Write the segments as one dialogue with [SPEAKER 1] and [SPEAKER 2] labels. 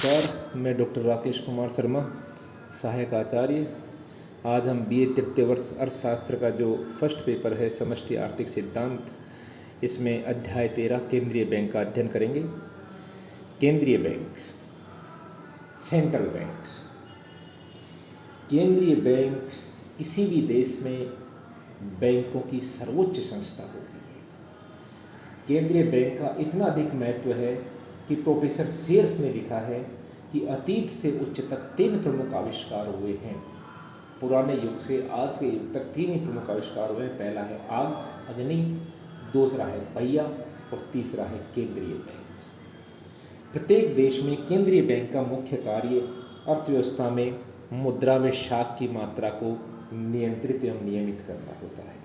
[SPEAKER 1] नमस्कार, मैं डॉक्टर राकेश कुमार शर्मा, सहायक आचार्य। आज हम BA तृतीय वर्ष अर्थशास्त्र का जो फर्स्ट पेपर है समष्टि आर्थिक सिद्धांत, इसमें अध्याय 13 केंद्रीय बैंक का अध्ययन करेंगे। केंद्रीय बैंक, सेंट्रल बैंक। केंद्रीय बैंक किसी भी देश में बैंकों की सर्वोच्च संस्था होती है। केंद्रीय बैंक का इतना अधिक महत्व है कि प्रोफेसर सेयर्स ने लिखा है कि अतीत से उच्च तक 3 प्रमुख आविष्कार हुए हैं। पुराने युग से आज के युग तक 3 ही प्रमुख आविष्कार हुए हैं। पहला है आग, अग्नि, दूसरा है पहिया और तीसरा है केंद्रीय बैंक। प्रत्येक देश में केंद्रीय बैंक का मुख्य कार्य अर्थव्यवस्था में मुद्रा व शाख की मात्रा को नियंत्रित एवं नियमित करना होता है।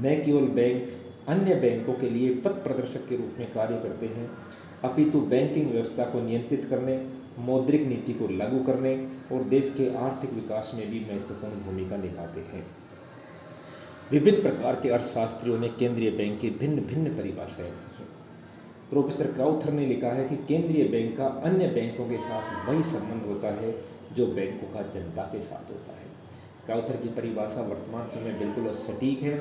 [SPEAKER 1] न केवल बैंक अन्य बैंकों के लिए पथ प्रदर्शक के रूप में कार्य करते हैं, अपितु बैंकिंग व्यवस्था को नियंत्रित करने, मौद्रिक नीति को लागू करने और देश के आर्थिक विकास में भी महत्वपूर्ण भूमिका निभाते हैं। विभिन्न प्रकार के अर्थशास्त्रियों ने केंद्रीय बैंक की भिन्न भिन्न परिभाषाएं दी हैं। प्रोफेसर क्राउथर ने लिखा है कि केंद्रीय बैंक का अन्य बैंकों के साथ वही संबंध होता है जो बैंकों का जनता के साथ होता है। क्राउथर की परिभाषा वर्तमान समय बिल्कुल सटीक है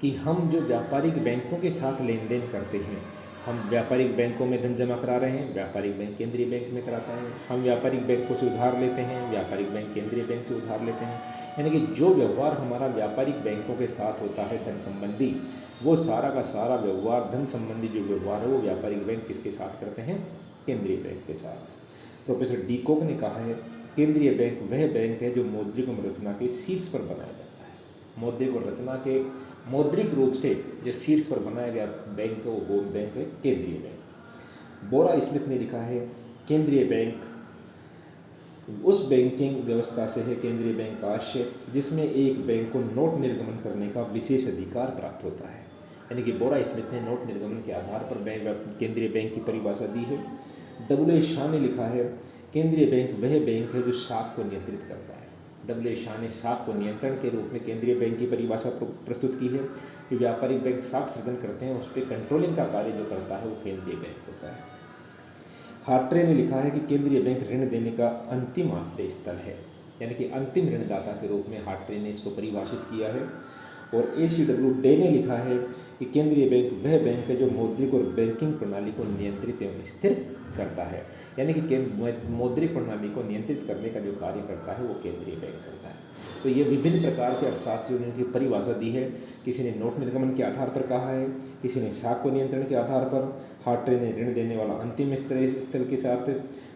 [SPEAKER 1] कि हम जो व्यापारिक बैंकों के साथ लेन देन करते हैं, हम व्यापारिक बैंकों में धन जमा करा रहे हैं, व्यापारिक बैंक केंद्रीय बैंक में कराता है। हम व्यापारिक बैंकों से उधार लेते हैं, व्यापारिक बैंक केंद्रीय बैंक से उधार लेते हैं। यानी कि जो व्यवहार हमारा व्यापारिक बैंकों के साथ होता है धन संबंधी, वो सारा का सारा व्यवहार, धन संबंधी जो व्यवहार है वो व्यापारिक बैंक किसके साथ करते हैं? केंद्रीय बैंक के साथ। प्रोफेसर डी कोक ने कहा है केंद्रीय बैंक वह बैंक है जो मौद्रिक संरचना के शीर्ष पर बनाया जाता है। मौद्रिक और रचना के मौद्रिक रूप से जो शीर्ष पर बनाया गया बैंक है वो बैंक है केंद्रीय बैंक। बोरा स्मिथ ने लिखा है केंद्रीय बैंक उस बैंकिंग व्यवस्था से है केंद्रीय बैंक का आशय जिसमें एक बैंक को नोट निर्गमन करने का विशेष अधिकार प्राप्त होता है। यानी कि बोरा स्मिथ ने नोट निर्गमन के आधार पर केंद्रीय बैंक की परिभाषा दी है। डब्ल्यू शाह ने लिखा है केंद्रीय बैंक वह बैंक है जो शाख को नियंत्रित करता है। डब्ल्यू शाह ने शाख को नियंत्रण के रूप में केंद्रीय बैंक की परिभाषा प्रस्तुत की है कि व्यापारिक बैंक शाख सृजन करते हैं, उस पर कंट्रोलिंग का कार्य जो करता है वो केंद्रीय बैंक होता है। हार्ट्रे ने लिखा है कि केंद्रीय बैंक ऋण देने का अंतिम आश्रय स्थल है, यानी कि अंतिम ऋणदाता के रूप में हार्ट्रे ने इसको परिभाषित किया है। और ACW डे ने लिखा है कि केंद्रीय बैंक वह बैंक है जो मौद्रिक और बैंकिंग प्रणाली को नियंत्रित एवं स्थिर करता है। यानी कि मौद्रिक प्रणाली को नियंत्रित करने का जो कार्य करता है वो केंद्रीय बैंक करता है। तो ये विभिन्न प्रकार के अर्थशास्त्रियों ने इनकी परिभाषा दी है। किसी ने नोट निर्गमन के आधार पर कहा है, किसी ने शाख को नियंत्रण के आधार पर, हार्ट्रे ने ऋण देने वाला अंतिम स्थल के साथ,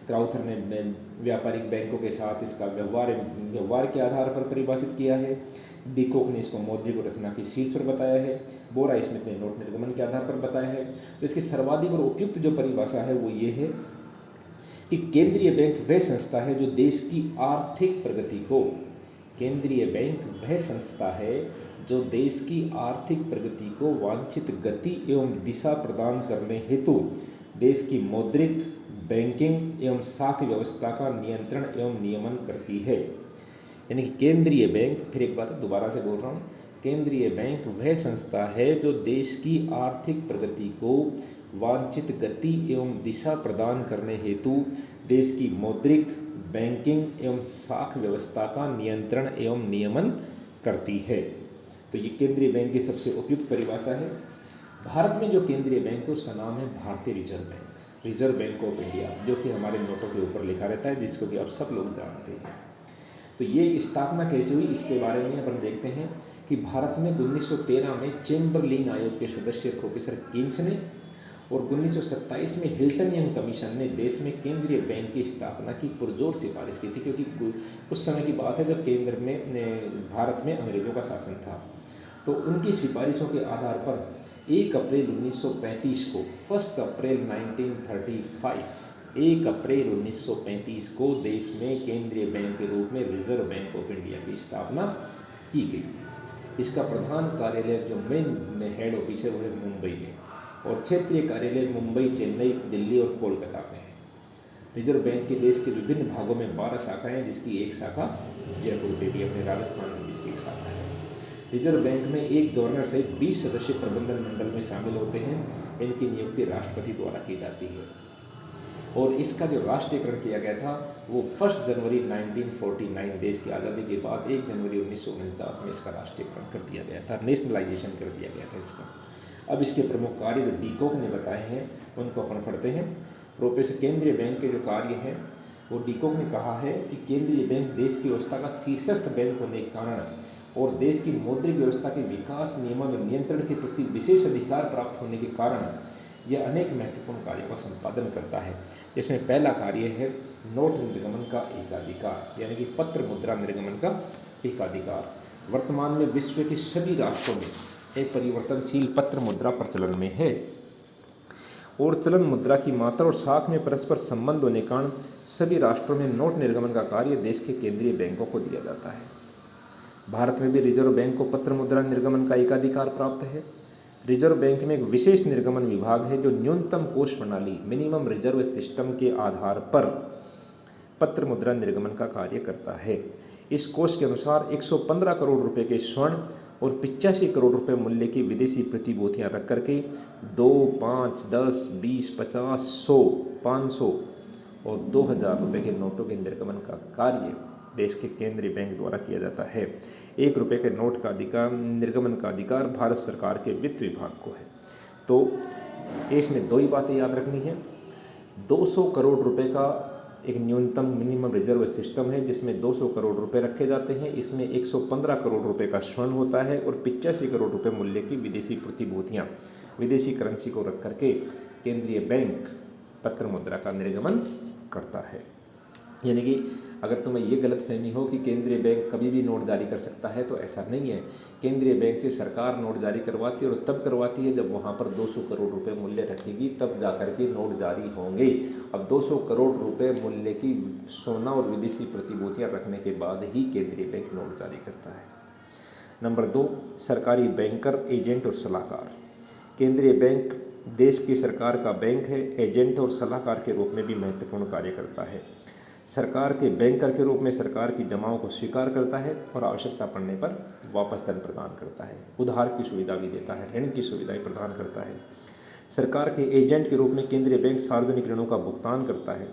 [SPEAKER 1] क्राउथर ने व्यापारिक बैंकों के साथ इसका व्यवहार के आधार पर परिभाषित किया है। डी कोक ने इसको मौद्रिक रचना की शीर्ष पर बताया है। बोरा स्मिथ ने नोट निर्गमन के आधार पर बताया है। तो इसकी सर्वाधिक और उपयुक्त जो परिभाषा है वो ये है कि केंद्रीय बैंक वह संस्था है जो देश की आर्थिक प्रगति को केंद्रीय बैंक वह संस्था है जो देश की आर्थिक प्रगति को वांछित गति एवं दिशा प्रदान करने हेतु देश की मौद्रिक, बैंकिंग एवं शाख व्यवस्था का नियंत्रण एवं नियमन करती है। यानी कि केंद्रीय बैंक, फिर एक बार दोबारा से बोल रहा हूँ, केंद्रीय बैंक वह संस्था है जो देश की आर्थिक प्रगति को वांछित गति एवं दिशा प्रदान करने हेतु देश की मौद्रिक, बैंकिंग एवं शाख व्यवस्था का नियंत्रण एवं नियमन करती है। तो ये केंद्रीय बैंक की सबसे उपयुक्त परिभाषा है। भारत में जो केंद्रीय बैंक है उसका नाम है भारतीय reserve bank, reserve bank of India, जो कि हमारे नोटों के ऊपर लिखा रहता है, जिसको कि आप सब लोग जानते हैं। तो ये स्थापना कैसे हुई इसके बारे में अपन देखते हैं कि भारत में 1913 में चेम्बरलिन आयोग के सदस्य प्रोफेसर कीन्स ने और 1927 में हिल्टन यंग कमीशन ने देश में केंद्रीय बैंक की स्थापना की पुरजोर सिफारिश की थी, क्योंकि उस समय की बात है जब केंद्र में भारत में अंग्रेजों का शासन था। तो उनकी सिफारिशों के आधार पर 1 अप्रैल 1935 को 1 अप्रैल 1935 को देश में केंद्रीय बैंक के रूप में रिजर्व बैंक ऑफ इंडिया की स्थापना की गई। इसका प्रधान कार्यालय जो मेन हेड ऑफिस है वो है मुंबई में, और क्षेत्रीय कार्यालय मुंबई, चेन्नई, दिल्ली और कोलकाता में है। रिजर्व बैंक के देश के विभिन्न भागों में 12 शाखाएं हैं, जिसकी एक शाखा जयपुर पे भी, अपने राजस्थान में इसकी एक शाखा है। रिजर्व बैंक में एक गवर्नर सहित 20 सदस्य प्रबंधन मंडल में शामिल होते हैं। इनकी नियुक्ति राष्ट्रपति द्वारा की जाती है। और इसका जो राष्ट्रीयकरण किया गया था वो 1 जनवरी 1949, देश की आज़ादी के बाद 1 जनवरी 1949 में इसका राष्ट्रीयकरण कर दिया गया था, नेशनलाइजेशन कर दिया गया था इसका। अब इसके प्रमुख कार्य जो डीकॉक ने बताए हैं उनको अपन पढ़ते हैं। प्रोफेसर केंद्रीय बैंक के जो कार्य हैं वो डीकॉक ने कहा है कि केंद्रीय बैंक देश की व्यवस्था का शीर्षस्थ बैंक होने के कारण और देश की मौद्रिक व्यवस्था के विकास, नियमन और नियंत्रण के प्रति विशेष अधिकार प्राप्त होने के कारण यह अनेक महत्वपूर्ण कार्यों का संपादन करता है। इसमें पहला कार्य है नोट निर्गमन का एकाधिकार, यानी कि पत्र मुद्रा निर्गमन का एकाधिकार। वर्तमान में विश्व के सभी राष्ट्रों में एक परिवर्तनशील पत्र मुद्रा प्रचलन में है और चलन मुद्रा की मात्रा और साख में परस्पर संबंध होने के कारण सभी राष्ट्रों में नोट निर्गमन का कार्य देश के केंद्रीय बैंकों को दिया जाता है। भारत में भी रिजर्व बैंक को पत्र मुद्रा निर्गमन का एकाधिकार प्राप्त है। रिजर्व बैंक में एक विशेष निर्गमन विभाग है जो न्यूनतम कोष प्रणाली मिनिमम रिजर्व सिस्टम के आधार पर पत्र मुद्रा निर्गमन का कार्य करता है। इस कोष के अनुसार 115 करोड़ रुपए के स्वर्ण और 85 करोड़ रुपए मूल्य की विदेशी प्रतिभूतियां रख करके 2, 5, 10, 20, 50, 100, 500 और 2000 रुपए के नोटों के निर्गमन का कार्य देश के केंद्रीय बैंक द्वारा किया जाता है। 1 रुपये के नोट का निर्गमन का अधिकार भारत सरकार के वित्त विभाग को है। तो इसमें 2 ही बातें याद रखनी है। 200 करोड़ रुपए का एक न्यूनतम मिनिमम रिजर्व सिस्टम है जिसमें 200 करोड़ रुपए रखे जाते हैं। इसमें 115 करोड़ रुपए का स्वर्ण होता है और 85 करोड़ रुपए मूल्य की विदेशी प्रतिभूतियाँ, विदेशी करेंसी को रख करके केंद्रीय बैंक पत्र मुद्रा का निर्गमन करता है। यानी कि अगर तुम्हें ये गलतफहमी हो कि केंद्रीय बैंक कभी भी नोट जारी कर सकता है तो ऐसा नहीं है। केंद्रीय बैंक से सरकार नोट जारी करवाती है और तब करवाती है जब वहाँ पर 200 करोड़ रुपए मूल्य रखेगी, तब जाकर के नोट जारी होंगे। अब 200 करोड़ रुपए मूल्य की सोना और विदेशी प्रतिभूतियाँ रखने के बाद ही केंद्रीय बैंक नोट जारी करता है। नंबर 2, सरकारी बैंकर, एजेंट और सलाहकार। केंद्रीय बैंक देश की सरकार का बैंक है, एजेंट और सलाहकार के रूप में भी महत्वपूर्ण कार्य करता है। सरकार के बैंकर के रूप में सरकार की जमाओं को स्वीकार करता है और आवश्यकता पड़ने पर वापस धन प्रदान करता है। उधार की सुविधा भी देता है, ऋण की सुविधाएं प्रदान करता है। सरकार के एजेंट के रूप में केंद्रीय बैंक सार्वजनिक ऋणों का भुगतान करता है,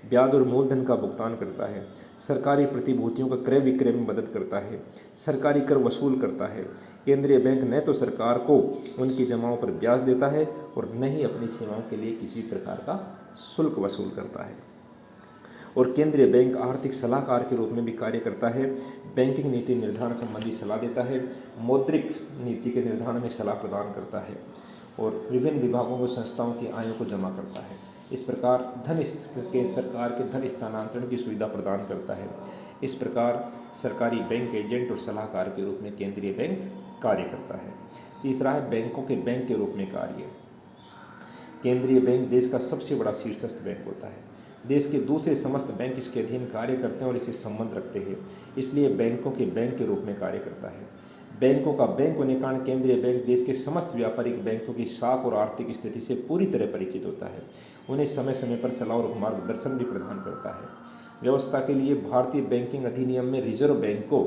[SPEAKER 1] ब्याज और मूलधन का भुगतान करता है, सरकारी प्रतिभूतियों का क्रय विक्रय में मदद करता है, सरकारी कर वसूल करता है। केंद्रीय बैंक न तो सरकार को उनकी जमाओं पर ब्याज देता है और न ही अपनी सेवाओं के लिए किसी प्रकार का शुल्क वसूल करता है। और केंद्रीय बैंक आर्थिक सलाहकार के रूप में भी कार्य करता है, बैंकिंग नीति निर्धारण संबंधी सलाह देता है, मौद्रिक नीति के निर्धारण में सलाह प्रदान करता है और विभिन्न विभागों व संस्थाओं की आयों को जमा करता है। इस प्रकार सरकार के धन स्थानांतरण की सुविधा प्रदान करता है। इस प्रकार सरकारी बैंक एजेंट और सलाहकार के रूप में केंद्रीय बैंक कार्य करता है। तीसरा है बैंकों के बैंक के रूप में कार्य। केंद्रीय बैंक देश का सबसे बड़ा शीर्षस्थ बैंक होता है। देश के दूसरे समस्त बैंक इसके अधीन कार्य करते हैं और इससे संबंध रखते हैं, इसलिए बैंकों के बैंक के रूप में कार्य करता है। बैंकों का बैंक होने के कारण केंद्रीय बैंक देश के समस्त व्यापारिक बैंकों की साख और आर्थिक स्थिति से पूरी तरह परिचित होता है। उन्हें समय समय पर सलाह और मार्गदर्शन भी प्रदान करता है। व्यवस्था के लिए भारतीय बैंकिंग अधिनियम में रिजर्व बैंक को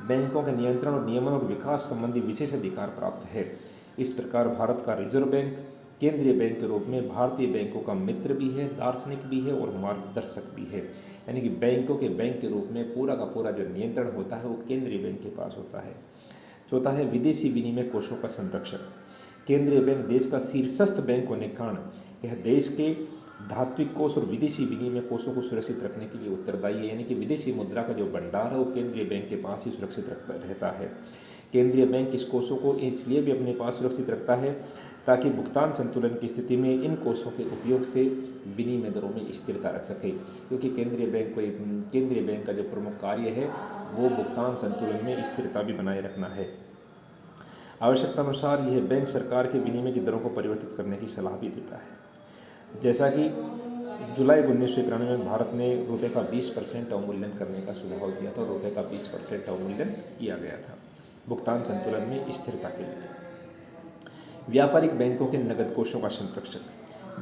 [SPEAKER 1] बैंकों के नियंत्रण और नियमन और विकास संबंधी विशेष अधिकार प्राप्त है। इस प्रकार भारत का रिजर्व बैंक केंद्रीय बैंक के रूप में भारतीय बैंकों का मित्र भी है, दार्शनिक भी है और मार्गदर्शक भी है। यानी कि बैंकों के बैंक के रूप में पूरा का पूरा जो नियंत्रण होता है वो केंद्रीय बैंक के पास होता है। चौथा है विदेशी विनिमय कोषों का संरक्षण। केंद्रीय बैंक देश का शीर्षस्थ बैंक होने के कारण यह देश के धात्विक कोष और विदेशी विनिमय कोषों को सुरक्षित रखने के लिए उत्तरदायी है। यानी कि विदेशी मुद्रा का जो भंडार है वो केंद्रीय बैंक के पास ही सुरक्षित रहता है। केंद्रीय बैंक इस कोषों को इसलिए भी अपने पास सुरक्षित रखता है ताकि भुगतान संतुलन की स्थिति में इन कोषों के उपयोग से विनिमय दरों में स्थिरता रख सके, क्योंकि केंद्रीय बैंक का जो प्रमुख कार्य है वो भुगतान संतुलन में स्थिरता भी बनाए रखना है। आवश्यकता अनुसार यह बैंक सरकार के विनिमय की दरों को परिवर्तित करने की सलाह भी देता है। जैसा कि जुलाई 1991 में भारत ने रुपये का 20% अवमूल्यन करने का सुझाव दिया था और रुपये का 20% अवमूल्यन किया गया था भुगतान संतुलन में स्थिरता के लिए। व्यापारिक बैंकों के नगद कोषों का संरक्षण।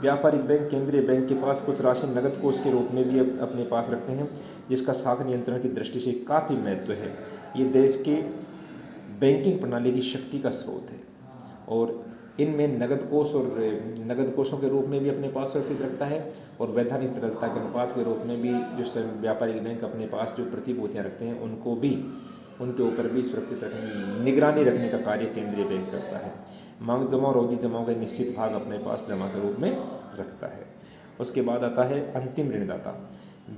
[SPEAKER 1] व्यापारिक बैंक केंद्रीय बैंक के पास कुछ राशि नगद कोष के रूप में भी अपने पास रखते हैं, जिसका साख नियंत्रण की दृष्टि से काफ़ी महत्व है। ये देश के बैंकिंग प्रणाली की शक्ति का स्रोत है और इनमें नगद कोषों के रूप में भी अपने पास सुरक्षित रखता है और वैधानिक तरलता के अनुपात के रूप में भी जो व्यापारिक बैंक अपने पास जो प्रतिभूतियाँ रखते हैं उनको भी उनके ऊपर भी सुरक्षित रखने निगरानी रखने का कार्य केंद्रीय बैंक करता है। मांग जमा और अवधि जमाओं का निश्चित भाग अपने पास जमा के रूप में रखता है। उसके बाद आता है अंतिम ऋणदाता।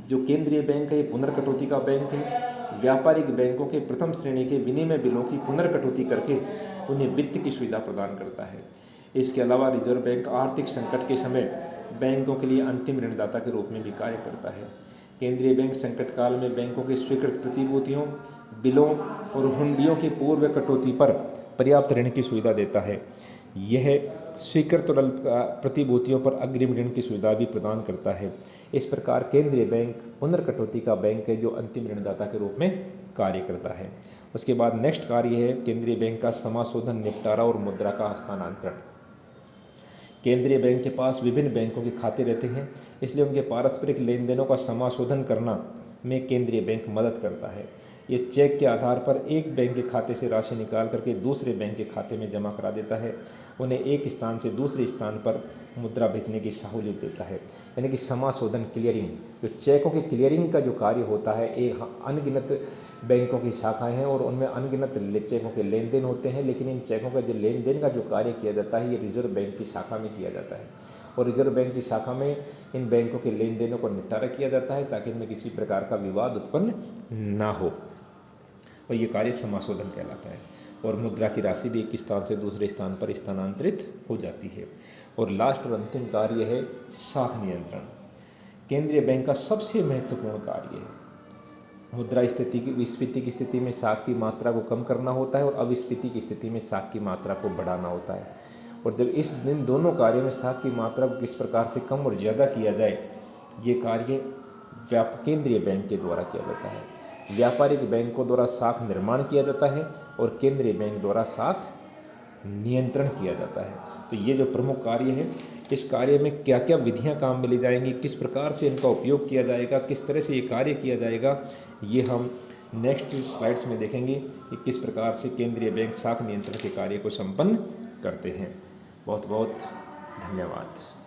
[SPEAKER 1] जो केंद्रीय बैंक है ये पुनर्कटौती का बैंक है। व्यापारिक बैंकों के प्रथम श्रेणी के विनिमय बिलों की पुनर्कटौती करके उन्हें वित्त की सुविधा प्रदान करता है। इसके अलावा रिजर्व बैंक आर्थिक संकट के समय बैंकों के लिए अंतिम ऋणदाता के रूप में भी कार्य करता है। केंद्रीय बैंक संकट काल में बैंकों के स्वीकृत प्रतिभूतियों, बिलों और हुंडियों की पूर्व कटौती पर पर्याप्त ऋण की सुविधा देता है। यह स्वीकृत प्रतिभूतियों पर अग्रिम ऋण की सुविधा भी प्रदान करता है। इस प्रकार केंद्रीय बैंक पुनर्कटौती का बैंक है जो अंतिम ऋणदाता के रूप में कार्य करता है। उसके बाद नेक्स्ट कार्य है केंद्रीय बैंक का समाशोधन, निपटारा और मुद्रा का हस्तांतरण। केंद्रीय बैंक के पास विभिन्न बैंकों के खाते रहते हैं, इसलिए उनके पारस्परिक लेन देनों का समाशोधन करना में केंद्रीय बैंक मदद करता है। ये चेक के आधार पर एक बैंक के खाते से राशि निकाल करके दूसरे बैंक के खाते में जमा करा देता है। उन्हें एक स्थान से दूसरे स्थान पर मुद्रा भेजने की सहूलियत देता है। यानी कि समाशोधन, क्लियरिंग, जो चेकों के क्लियरिंग का जो कार्य होता है, एक अनगिनत बैंकों की शाखाएं हैं और उनमें अनगिनत चेकों के लेन देन होते हैं, लेकिन इन चेकों का जो लेन देन का जो कार्य किया जाता है ये रिजर्व बैंक की शाखा में किया जाता है और रिजर्व बैंक की शाखा में इन बैंकों के लेन देनों को निपटारा किया जाता है ताकि इनमें किसी प्रकार का विवाद उत्पन्न ना हो, और ये कार्य समाशोधन कहलाता है। और मुद्रा की राशि भी एक स्थान से दूसरे स्थान पर स्थानांतरित हो जाती है। और लास्ट और अंतिम कार्य है साख नियंत्रण। केंद्रीय बैंक का सबसे महत्वपूर्ण कार्य है मुद्रा विस्फीति की स्थिति में साख की मात्रा को कम करना होता है और अविस्फीति की स्थिति में साख की मात्रा को बढ़ाना होता है। और जब इन दोनों कार्यों में साख की मात्रा को किस प्रकार से कम और ज़्यादा किया जाए, ये कार्य केंद्रीय बैंक के द्वारा किया जाता है। व्यापारिक बैंकों द्वारा साख निर्माण किया जाता है और केंद्रीय बैंक द्वारा साख नियंत्रण किया जाता है। तो ये जो प्रमुख कार्य है, इस कार्य में क्या क्या विधियां काम में ली जाएंगी, किस प्रकार से इनका उपयोग किया जाएगा, किस तरह से ये कार्य किया जाएगा, ये हम नेक्स्ट स्लाइड्स में देखेंगे कि किस प्रकार से केंद्रीय बैंक साख नियंत्रण के कार्य को संपन्न करते हैं। बहुत बहुत धन्यवाद।